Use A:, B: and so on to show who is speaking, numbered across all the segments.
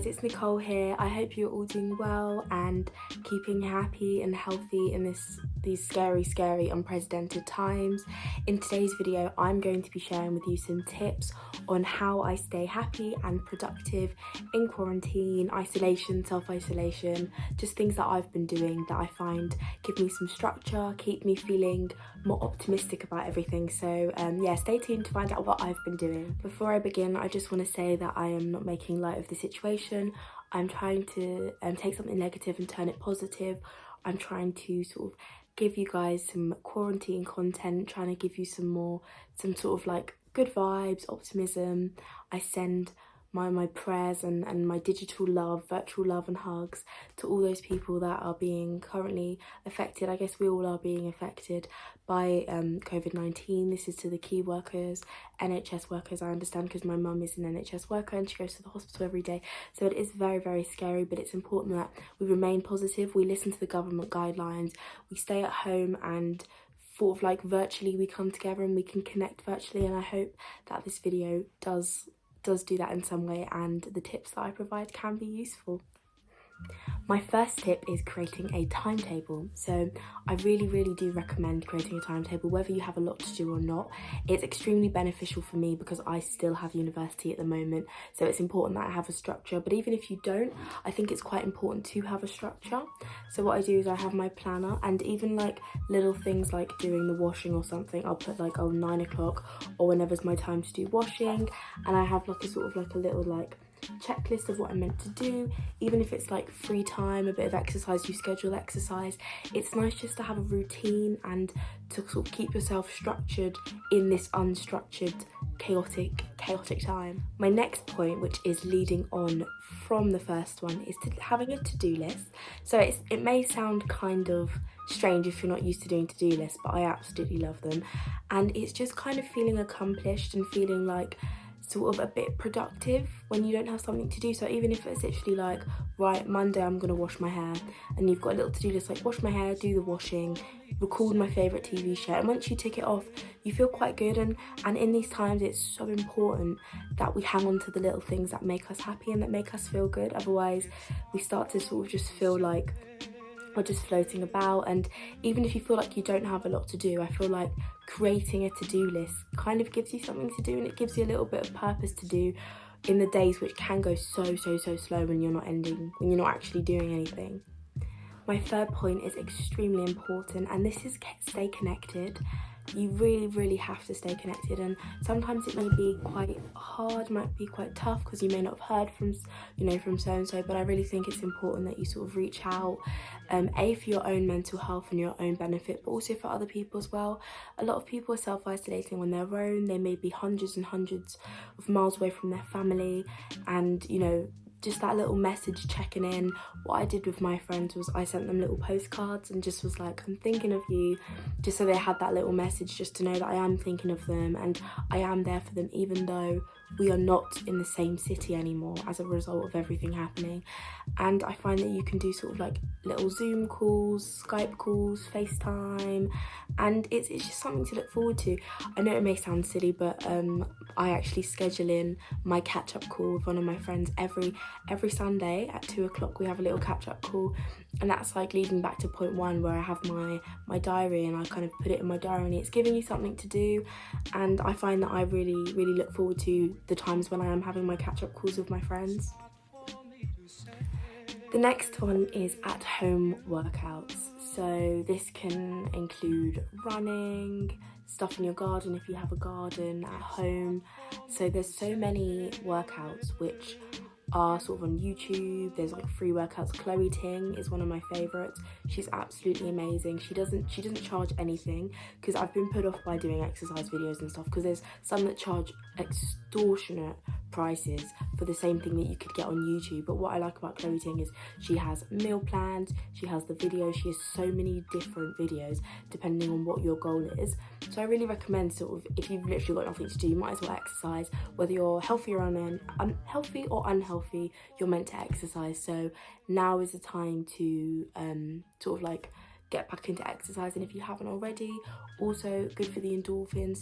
A: it's Nicole here. I hope you're all doing well and keeping happy and healthy in these scary, unprecedented times. In today's video, I'm going to be sharing with you some tips on how I stay happy and productive in quarantine, isolation, self-isolation, just things that I've been doing that I find give me some structure, keep me feeling more optimistic about everything. So yeah, stay tuned to find out what I've been doing. Before I begin, I just want to say that I am not making light of the situation. I'm trying to take something negative and turn it positive. I'm trying to sort of give you guys some quarantine content, trying to give you some sort of like good vibes, optimism. I send my prayers and my digital love, virtual love and hugs to all those people that are being currently affected. I guess we all are being affected by COVID-19. This is to the key workers, NHS workers, I understand, because my mum is an NHS worker and she goes to the hospital every day. So it is very scary, but it's important that we remain positive, we listen to the government guidelines, we stay at home, and sort of like virtually we come together and we can connect virtually. And I hope that this video does do that in some way and the tips that I provide can be useful. My first tip is creating a timetable. So I really do recommend creating a timetable, whether you have a lot to do or not. It's extremely beneficial for me because I still have university at the moment, so it's important that I have a structure. But even if you don't, I think it's quite important to have a structure. So what I do is I have my planner, and even like little things like doing the washing or something, I'll put like 9 o'clock or whenever's my time to do washing, and I have like a sort of like a little like checklist of what I'm meant to do. Even if it's like free time, a bit of exercise, you schedule exercise. It's nice just to have a routine and to sort of keep yourself structured in this unstructured, chaotic time. My next point, which is leading on from the first one, is having a to-do list. So it may sound kind of strange if you're not used to doing to-do lists, but I absolutely love them. And it's just kind of feeling accomplished and feeling like sort of a bit productive when you don't have something to do. So even if it's literally like, right, Monday I'm gonna wash my hair, and you've got a little to-do list like wash my hair, do the washing, record my favourite TV show, and once you tick it off you feel quite good. And in these times it's so important that we hang on to the little things that make us happy and that make us feel good. Otherwise we start to sort of just feel like we're just floating about. And even if you feel like you don't have a lot to do, I feel like creating a to-do list kind of gives you something to do, and it gives you a little bit of purpose to do in the days which can go so slow when you're not actually doing anything. My third point is extremely important, and this is stay connected. You really have to stay connected, and sometimes it may be quite hard, might be quite tough because you may not have heard from so and so, but I really think it's important that you sort of reach out, for your own mental health and your own benefit, but also for other people as well. A lot of people are self-isolating on their own. They may be hundreds and hundreds of miles away from their family, and just that little message checking in. What I did with my friends was I sent them little postcards and just was like, I'm thinking of you, just so they had that little message just to know that I am thinking of them and I am there for them, even though we are not in the same city anymore as a result of everything happening. And I find that you can do sort of like little Zoom calls, Skype calls, FaceTime, and it's just something to look forward to. I know it may sound silly, but I actually schedule in my catch-up call with one of my friends every Sunday at 2 o'clock. We have a little catch-up call, and that's like leading back to point one, where I have my diary and I kind of put it in my diary, and it's giving you something to do. And I find that I really look forward to the times when I am having my catch-up calls with my friends. The next one is at home workouts. So this can include running, stuff in your garden if you have a garden at home. So there's so many workouts which are sort of on YouTube. There's like free workouts. Chloe Ting is one of my favorites. She's absolutely amazing. She doesn't charge anything, because I've been put off by doing exercise videos and stuff, because there's some that charge extortionate prices for the same thing that you could get on YouTube. But what I like about Chloe Ting is she has meal plans, she has the videos, she has so many different videos depending on what your goal is. So I really recommend, sort of, if you've literally got nothing to do, you might as well exercise. Whether you're healthy or unhealthy, you're meant to exercise. So now is the time to sort of like get back into exercise. And if you haven't already, also good for the endorphins,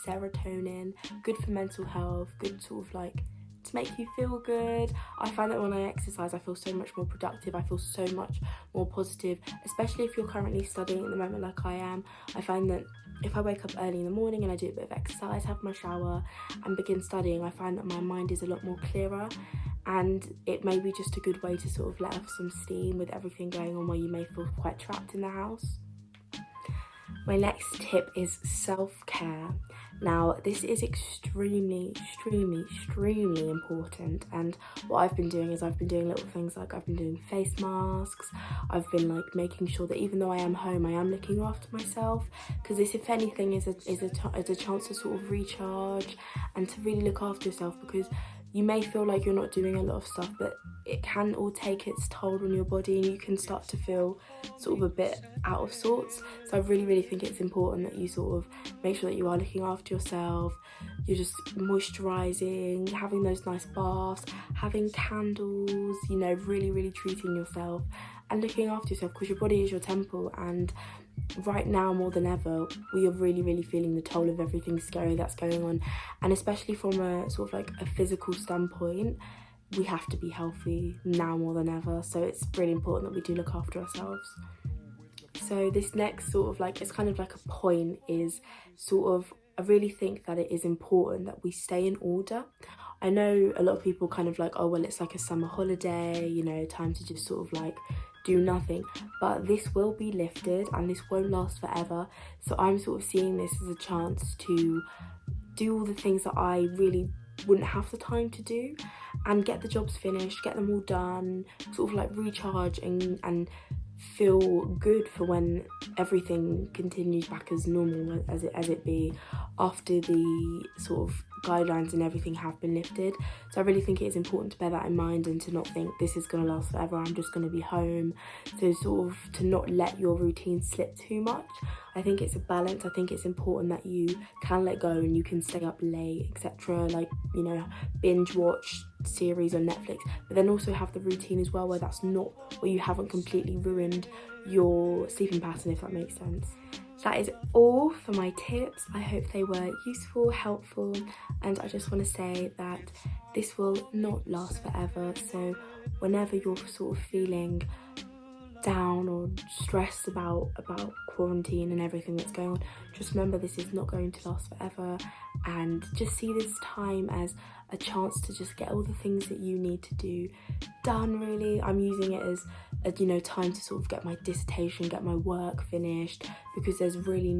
A: serotonin, good for mental health, good sort of like to make you feel good. I find that when I exercise, I feel so much more productive. I feel so much more positive, especially if you're currently studying at the moment like I am. I find that if I wake up early in the morning and I do a bit of exercise, have my shower and begin studying, I find that my mind is a lot more clearer, and it may be just a good way to sort of let off some steam with everything going on where you may feel quite trapped in the house. My next tip is self-care. Now, this is extremely important, and what I've been doing is I've been doing little things like I've been doing face masks. I've been like making sure that even though I am home, I am looking after myself, because this, if anything, is a chance to sort of recharge and to really look after yourself, because you may feel like you're not doing a lot of stuff, but it can all take its toll on your body and you can start to feel sort of a bit out of sorts. So I really think it's important that you sort of make sure that you are looking after yourself. You're just moisturising, having those nice baths, having candles, you know, really treating yourself and looking after yourself, because your body is your temple, and right now more than ever we are really feeling the toll of everything scary that's going on, and especially from a sort of like a physical standpoint, we have to be healthy now more than ever. So it's really important that we do look after ourselves. So this next sort of like, it's kind of like a point, is sort of, I really think that it is important that we stay in order. I know a lot of people kind of like, oh well, it's like a summer holiday, you know, time to just sort of like do nothing, but this will be lifted and this won't last forever. So I'm sort of seeing this as a chance to do all the things that I really wouldn't have the time to do, and get the jobs finished, get them all done, sort of like recharge and feel good for when everything continues back as normal as it be, after the sort of guidelines and everything have been lifted. So I really think it is important to bear that in mind and to not think this is going to last forever, I'm just going to be home. So sort of to not let your routine slip too much. I think it's a balance. I think it's important that you can let go and you can stay up late, etc., like, you know, binge watch series on Netflix, but then also have the routine as well where that's not, where you haven't completely ruined your sleeping pattern, if that makes sense. That is all for my tips. I hope they were useful, helpful, and I just want to say that this will not last forever. So whenever you're sort of feeling down or stressed about quarantine and everything that's going on, just remember this is not going to last forever, and just see this time as a chance to just get all the things that you need to do done. Really, I'm using it as a, you know, time to sort of get my dissertation, get my work finished, because there's really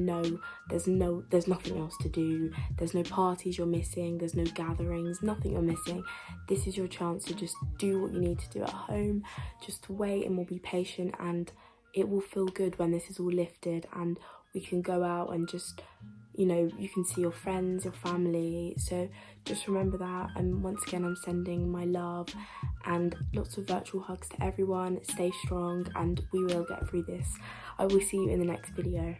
A: there's nothing else to do. There's no parties you're missing, there's no gatherings, nothing you're missing. This is your chance to just do what you need to do at home. Just wait and we'll be patient, and it will feel good when this is all lifted and we can go out and just, you know, you can see your friends, your family. So just remember that. And once again, I'm sending my love and lots of virtual hugs to everyone. Stay strong and we will get through this. I will see you in the next video.